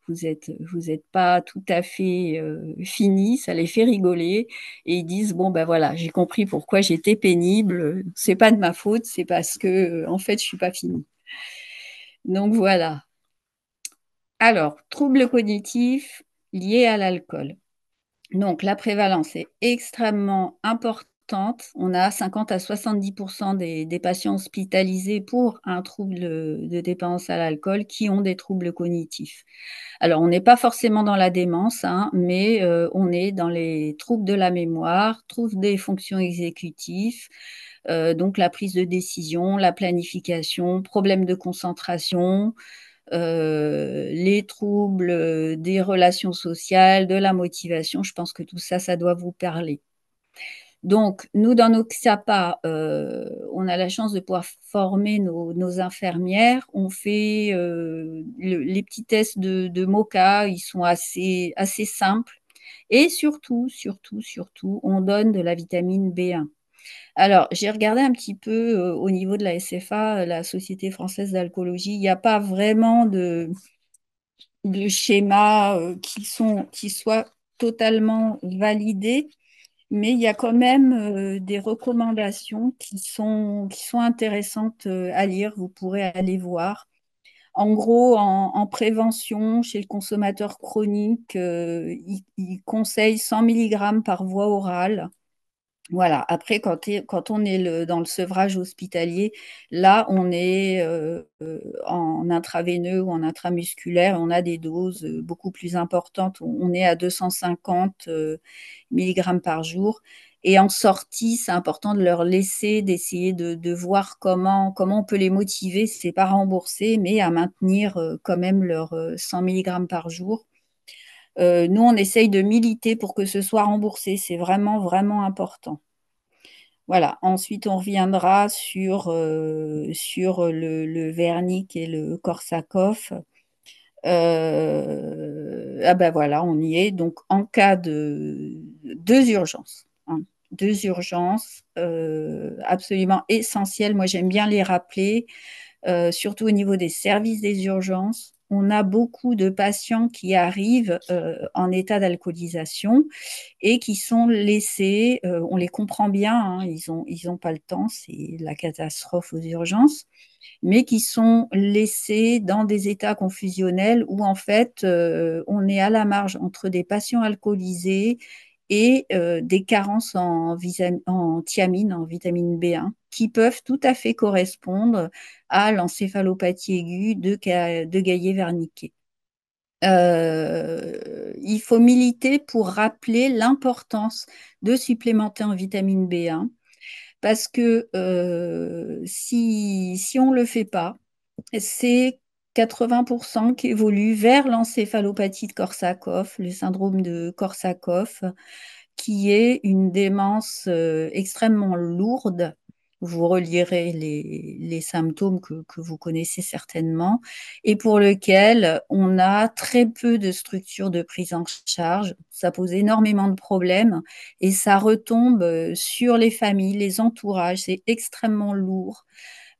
vous êtes pas tout à fait fini, ça les fait rigoler et ils disent bon ben voilà, j'ai compris pourquoi j'étais pénible, c'est pas de ma faute, c'est parce que en fait je suis pas finie. Donc voilà. Alors, troubles cognitifs liés à l'alcool. Donc, la prévalence est extrêmement importante. On a 50 à 70% des patients hospitalisés pour un trouble de dépendance à l'alcool qui ont des troubles cognitifs. Alors, on n'est pas forcément dans la démence, hein, mais on est dans les troubles de la mémoire, troubles des fonctions exécutives, donc la prise de décision, la planification, problèmes de concentration, les troubles des relations sociales, de la motivation. Je pense que tout ça, ça doit vous parler. Donc, nous, dans nos XAPA, on a la chance de pouvoir former nos infirmières. On fait les petits tests de MOCA, ils sont assez simples. Et surtout, on donne de la vitamine B1. Alors, j'ai regardé un petit peu au niveau de la SFA, la Société française d'alcoolologie. Il n'y a pas vraiment de schémas qui soient totalement validés, mais il y a quand même des recommandations qui sont intéressantes à lire. Vous pourrez aller voir. En gros, en prévention chez le consommateur chronique, il conseille 100 milligrammes par voie orale. Voilà. Après, quand on est dans le sevrage hospitalier, là, on est en intraveineux ou en intramusculaire, on a des doses beaucoup plus importantes. On est à 250 milligrammes par jour. Et en sortie, c'est important de leur laisser, d'essayer de voir comment on peut les motiver. C'est pas remboursé, mais à maintenir quand même leurs 100 milligrammes par jour. Nous, on essaye de militer pour que ce soit remboursé. C'est vraiment, vraiment important. Voilà. Ensuite, on reviendra sur le Wernicke et le Korsakoff. Ah ben voilà, on y est. Donc, en cas de deux urgences, hein, deux urgences absolument essentielles. Moi, j'aime bien les rappeler, surtout au niveau des services des urgences. On a beaucoup de patients qui arrivent en état d'alcoolisation et qui sont laissés, on les comprend bien, hein, ils ont pas le temps, c'est la catastrophe aux urgences, mais qui sont laissés dans des états confusionnels où en fait on est à la marge entre des patients alcoolisés et des carences en thiamine, en vitamine B1, qui peuvent tout à fait correspondre à l'encéphalopathie aiguë de Gaillet-Wernicke. Il faut militer pour rappeler l'importance de supplémenter en vitamine B1 parce que si on ne le fait pas, c'est 80% qui évoluent vers l'encéphalopathie de Korsakoff, le syndrome de Korsakoff, qui est une démence extrêmement lourde. Vous relirez les symptômes que vous connaissez certainement et pour lequel on a très peu de structures de prise en charge. Ça pose énormément de problèmes et ça retombe sur les familles, les entourages. C'est extrêmement lourd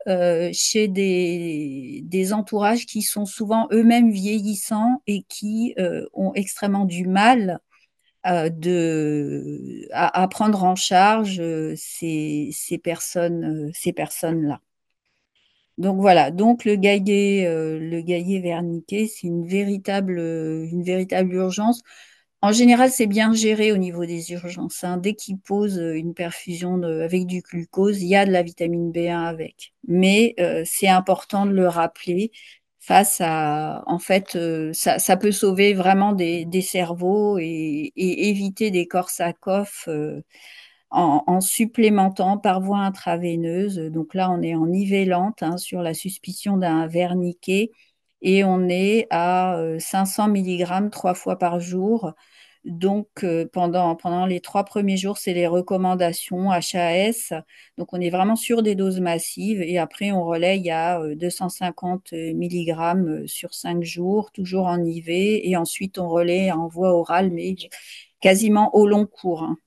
chez des entourages qui sont souvent eux-mêmes vieillissants et qui ont extrêmement du mal à prendre en charge ces personnes-là. Donc voilà, donc le Gaillet verniqué, c'est une véritable urgence. En général, c'est bien géré au niveau des urgences, hein. Dès qu'ils posent une perfusion avec du glucose, il y a de la vitamine B1 avec. Mais c'est important de le rappeler face à, en fait, ça peut sauver vraiment des cerveaux et éviter des Korsakoff en supplémentant par voie intraveineuse. Donc là, on est en nivellante hein, sur la suspicion d'un verniqué et on est à 500 mg 3 fois par jour. Donc, pendant les 3 premiers jours, c'est les recommandations HAS. Donc, on est vraiment sur des doses massives. Et après, on relaye à 250 mg sur 5 jours, toujours en IV. Et ensuite, on relaie en voie orale, mais quasiment au long cours, hein.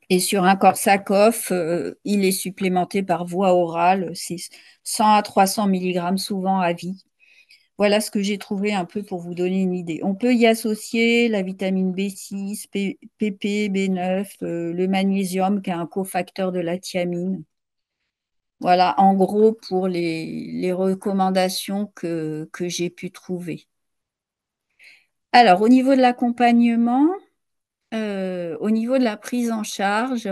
Et sur un Korsakoff, il est supplémenté par voie orale. C'est 100 à 300 mg souvent à vie. Voilà ce que j'ai trouvé un peu pour vous donner une idée. On peut y associer la vitamine B6, PP, B9, le magnésium qui est un cofacteur de la thiamine. Voilà, en gros, pour les recommandations que j'ai pu trouver. Alors, au niveau de l'accompagnement, au niveau de la prise en charge,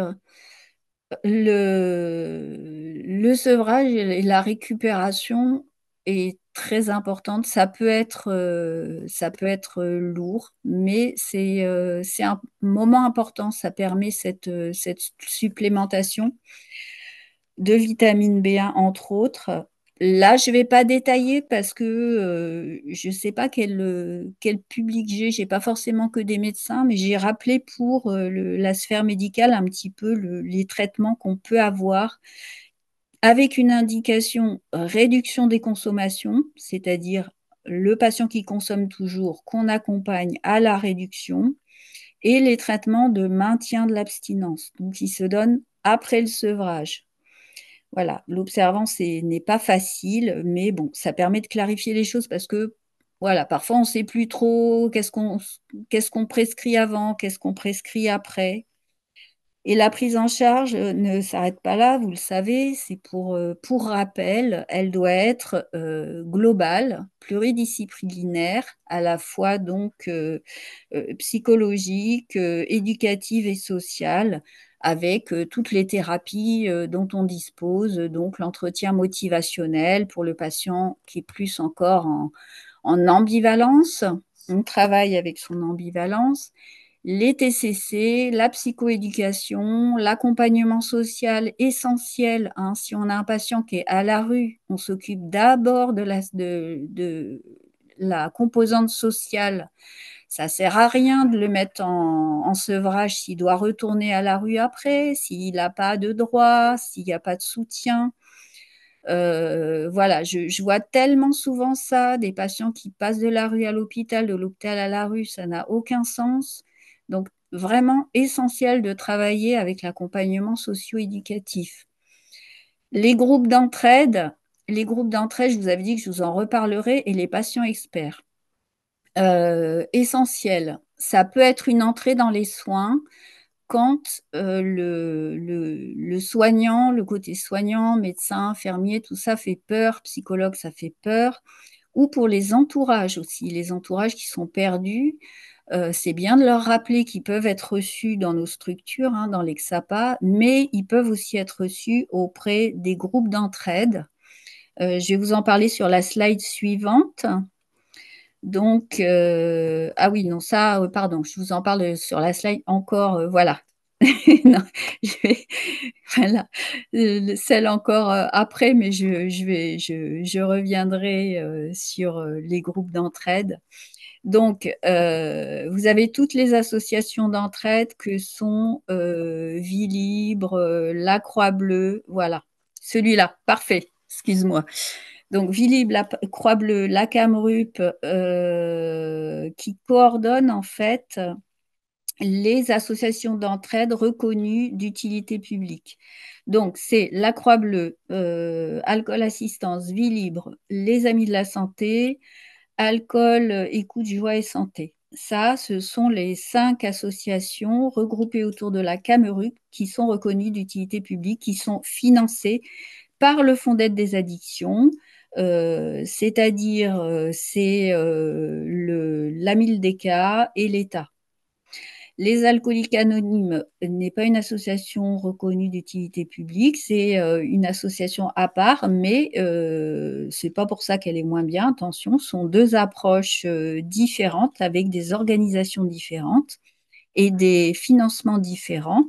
le sevrage et la récupération est très importante. Ça peut être lourd, mais c'est un moment important. Ça permet cette supplémentation de vitamine B1, entre autres. Là, je ne vais pas détailler parce que je ne sais pas quel public j'ai. Je n'ai pas forcément que des médecins, mais j'ai rappelé pour la sphère médicale un petit peu les traitements qu'on peut avoir avec une indication réduction des consommations, c'est-à-dire le patient qui consomme toujours, qu'on accompagne à la réduction, et les traitements de maintien de l'abstinence, donc qui se donnent après le sevrage. Voilà, l'observance n'est pas facile, mais bon, ça permet de clarifier les choses parce que, voilà, parfois on ne sait plus trop qu'est-ce qu'on prescrit avant, qu'est-ce qu'on prescrit après. Et la prise en charge ne s'arrête pas là, vous le savez, c'est pour rappel, elle doit être globale, pluridisciplinaire, à la fois donc psychologique, éducative et sociale, avec toutes les thérapies dont on dispose, donc l'entretien motivationnel pour le patient qui est plus encore en ambivalence. On travaille avec son ambivalence les TCC, la psychoéducation, l'accompagnement social essentiel, hein. Si on a un patient qui est à la rue, on s'occupe d'abord de la composante sociale. Ça ne sert à rien de le mettre en sevrage s'il doit retourner à la rue après, s'il n'a pas de droit, s'il n'y a pas de soutien. Voilà, je vois tellement souvent ça, des patients qui passent de la rue à l'hôpital, de l'hôpital à la rue, ça n'a aucun sens. Donc, vraiment essentiel de travailler avec l'accompagnement socio-éducatif. Les groupes d'entraide, je vous avais dit que je vous en reparlerai, et les patients experts. Essentiel, ça peut être une entrée dans les soins quand le soignant, le côté soignant, médecin, infirmier, tout ça fait peur, psychologue, ça fait peur, ou pour les entourages aussi, les entourages qui sont perdus, c'est bien de leur rappeler qu'ils peuvent être reçus dans nos structures, hein, dans l'Exapa, mais ils peuvent aussi être reçus auprès des groupes d'entraide. Je vais vous en parler sur la slide suivante. Donc, ah oui, non, ça, pardon, je vous en parle sur la slide encore, voilà. Non, je vais, voilà, celle encore après, mais je reviendrai sur les groupes d'entraide. Donc, vous avez toutes les associations d'entraide que sont Vie Libre, la Croix-Bleue, voilà. Celui-là, parfait, excuse-moi. Donc, Vie Libre, la Croix-Bleue, la Camrup, qui coordonne en fait les associations d'entraide reconnues d'utilité publique. Donc, c'est la Croix-Bleue, Alcool Assistance, Vie Libre, les Amis de la Santé, Alcool, Écoute, Joie et Santé. Ça, ce sont les 5 associations regroupées autour de la Cameruc qui sont reconnues d'utilité publique, qui sont financées par le Fonds d'aide des addictions, c'est-à-dire c'est l'AMILDECA et l'État. Les Alcooliques Anonymes n'est pas une association reconnue d'utilité publique, c'est une association à part, mais c'est pas pour ça qu'elle est moins bien. Attention, ce sont deux approches différentes avec des organisations différentes et des financements différents.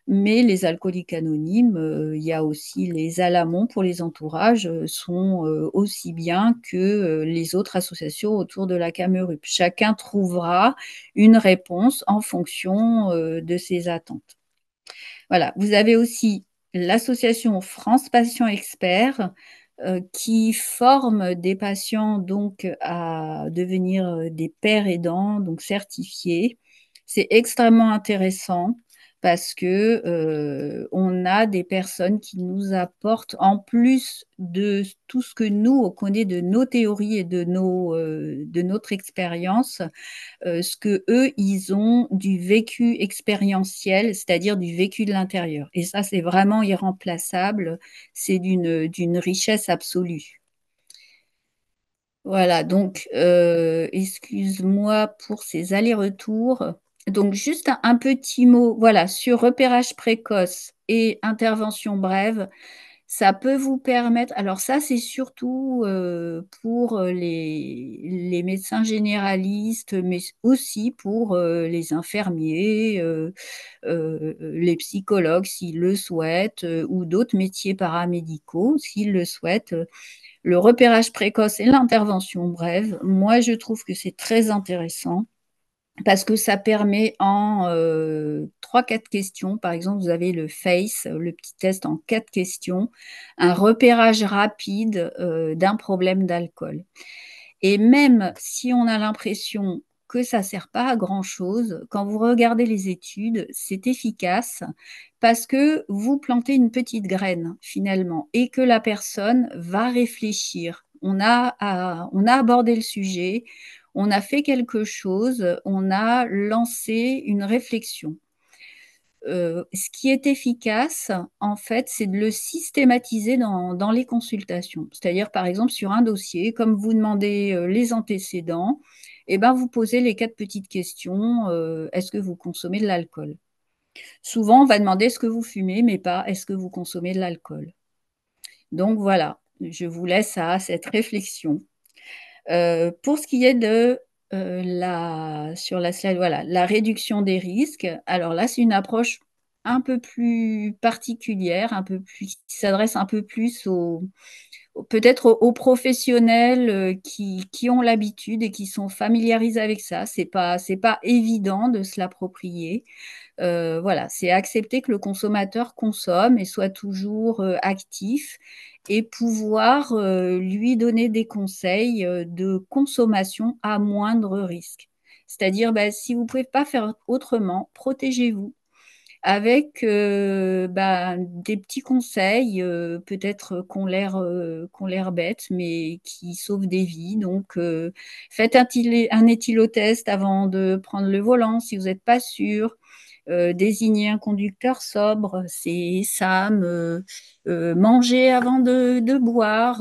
Mais les alcooliques anonymes, il y a aussi les Alamons pour les entourages, sont aussi bien que les autres associations autour de la Camerup. Chacun trouvera une réponse en fonction de ses attentes. Voilà, vous avez aussi l'association France Patients Experts qui forme des patients donc à devenir des pères aidants, donc certifiés. C'est extrêmement intéressant parce que on a des personnes qui nous apportent, en plus de tout ce que nous on connaît de nos théories et de notre expérience, ce que eux ils ont du vécu expérientiel, c'est-à-dire du vécu de l'intérieur. Et ça, c'est vraiment irremplaçable. C'est d'une richesse absolue. Voilà, donc excuse-moi pour ces allers-retours. Donc juste un petit mot, voilà, sur repérage précoce et intervention brève. Ça peut vous permettre, alors ça c'est surtout pour les médecins généralistes, mais aussi pour les infirmiers, les psychologues s'ils le souhaitent, ou d'autres métiers paramédicaux s'ils le souhaitent. Le repérage précoce et l'intervention brève, moi je trouve que c'est très intéressant parce que ça permet en 3-4 questions, par exemple, vous avez le FACE, le petit test en 4 questions, un repérage rapide d'un problème d'alcool. Et même si on a l'impression que ça ne sert pas à grand-chose, quand vous regardez les études, c'est efficace parce que vous plantez une petite graine finalement et que la personne va réfléchir. On a abordé le sujet, on a fait quelque chose, on a lancé une réflexion. Ce qui est efficace, en fait, c'est de le systématiser dans les consultations. C'est-à-dire, par exemple, sur un dossier, comme vous demandez les antécédents, eh ben, vous posez les 4 petites questions. Est-ce que vous consommez de l'alcool? Souvent, on va demander est-ce que vous fumez, mais pas est-ce que vous consommez de l'alcool. Donc voilà, je vous laisse à cette réflexion. Pour ce qui est de sur la slide, voilà, la réduction des risques. Alors là, c'est une approche un peu plus particulière, un peu plus, qui s'adresse un peu plus peut-être aux professionnels qui ont l'habitude et qui sont familiarisés avec ça. C'est pas évident de se l'approprier. Voilà, c'est accepter que le consommateur consomme et soit toujours actif et pouvoir lui donner des conseils de consommation à moindre risque. C'est-à-dire, bah, si vous ne pouvez pas faire autrement, protégez-vous avec bah, des petits conseils, peut-être qu'on l'air bêtes, mais qui sauvent des vies. Donc, faites un éthylotest avant de prendre le volant si vous n'êtes pas sûr. Désigner un conducteur sobre, c'est Sam. Manger avant de boire,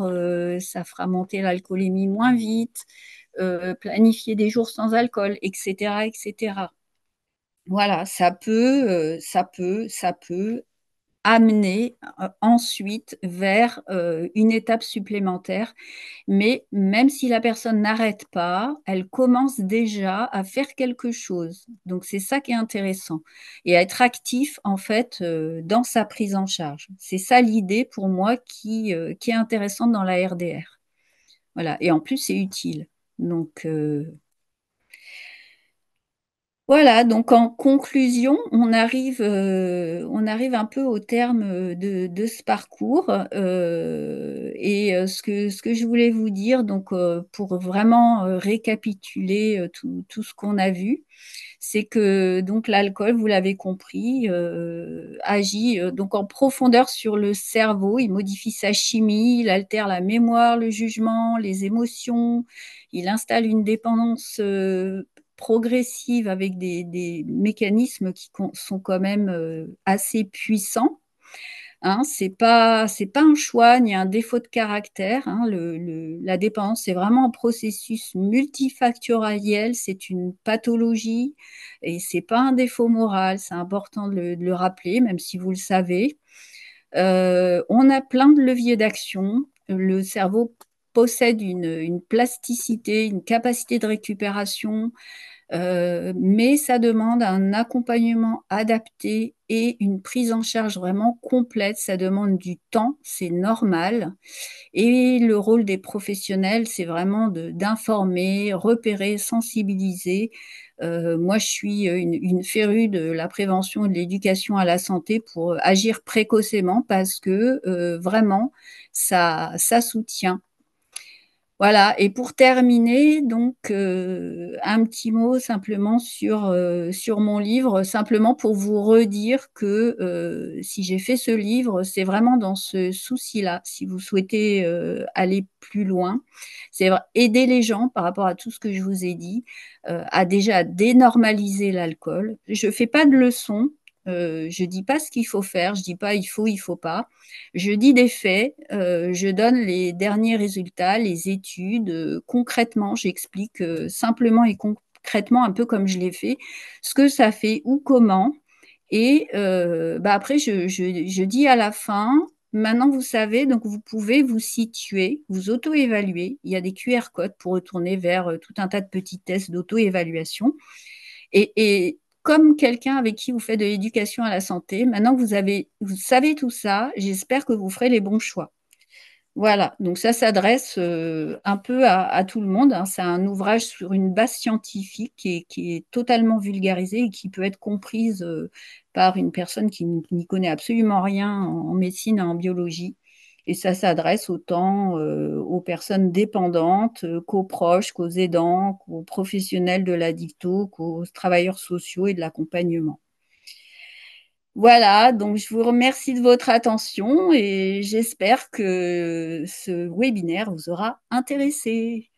ça fera monter l'alcoolémie moins vite. Planifier des jours sans alcool, etc., etc. Voilà, ça peut amener ensuite vers une étape supplémentaire. Mais même si la personne n'arrête pas, elle commence déjà à faire quelque chose. Donc c'est ça qui est intéressant. Et à être actif en fait dans sa prise en charge. C'est ça l'idée pour moi qui est intéressante dans la RDR. Voilà. Et en plus, c'est utile. Donc, voilà, donc en conclusion, on arrive un peu au terme de ce parcours. Ce que je voulais vous dire, donc pour vraiment récapituler tout ce qu'on a vu, c'est que donc l'alcool, vous l'avez compris, agit donc en profondeur sur le cerveau. Il modifie sa chimie, il altère la mémoire, le jugement, les émotions. Il installe une dépendance progressive avec des mécanismes sont quand même assez puissants. Hein, c'est pas un choix ni un défaut de caractère. Hein, la dépendance, c'est vraiment un processus multifactoriel, c'est une pathologie et c'est pas un défaut moral. C'est important de le rappeler, même si vous le savez. On a plein de leviers d'action. Le cerveau possède une plasticité, une capacité de récupération, mais ça demande un accompagnement adapté et une prise en charge vraiment complète. Ça demande du temps, c'est normal. Et le rôle des professionnels, c'est vraiment d'informer, repérer, sensibiliser. Moi, je suis une férue de la prévention et de l'éducation à la santé pour agir précocement parce que vraiment, ça soutient. Voilà, et pour terminer, donc un petit mot simplement sur mon livre, simplement pour vous redire que si j'ai fait ce livre, c'est vraiment dans ce souci-là, si vous souhaitez aller plus loin, aider les gens par rapport à tout ce que je vous ai dit, à déjà dénormaliser l'alcool. Je ne fais pas de leçons, je ne dis pas ce qu'il faut faire, je ne dis pas il faut pas. Je dis des faits, je donne les derniers résultats, les études. Concrètement, j'explique simplement et concrètement, un peu comme je l'ai fait, ce que ça fait ou comment. Et après, je dis à la fin, maintenant vous savez, donc vous pouvez vous situer, vous auto-évaluer. Il y a des QR codes pour retourner vers tout un tas de petits tests d'auto-évaluation. Et comme quelqu'un avec qui vous faites de l'éducation à la santé, maintenant que vous savez tout ça, j'espère que vous ferez les bons choix. Voilà, donc ça s'adresse un peu à tout le monde. Hein. C'est un ouvrage sur une base scientifique qui est totalement vulgarisée et qui peut être comprise par une personne qui n'y connaît absolument rien en médecine et en biologie. Et ça s'adresse autant aux personnes dépendantes qu'aux proches, qu'aux aidants, qu'aux professionnels de la dicto, qu'aux travailleurs sociaux et de l'accompagnement. Voilà, donc je vous remercie de votre attention et j'espère que ce webinaire vous aura intéressé.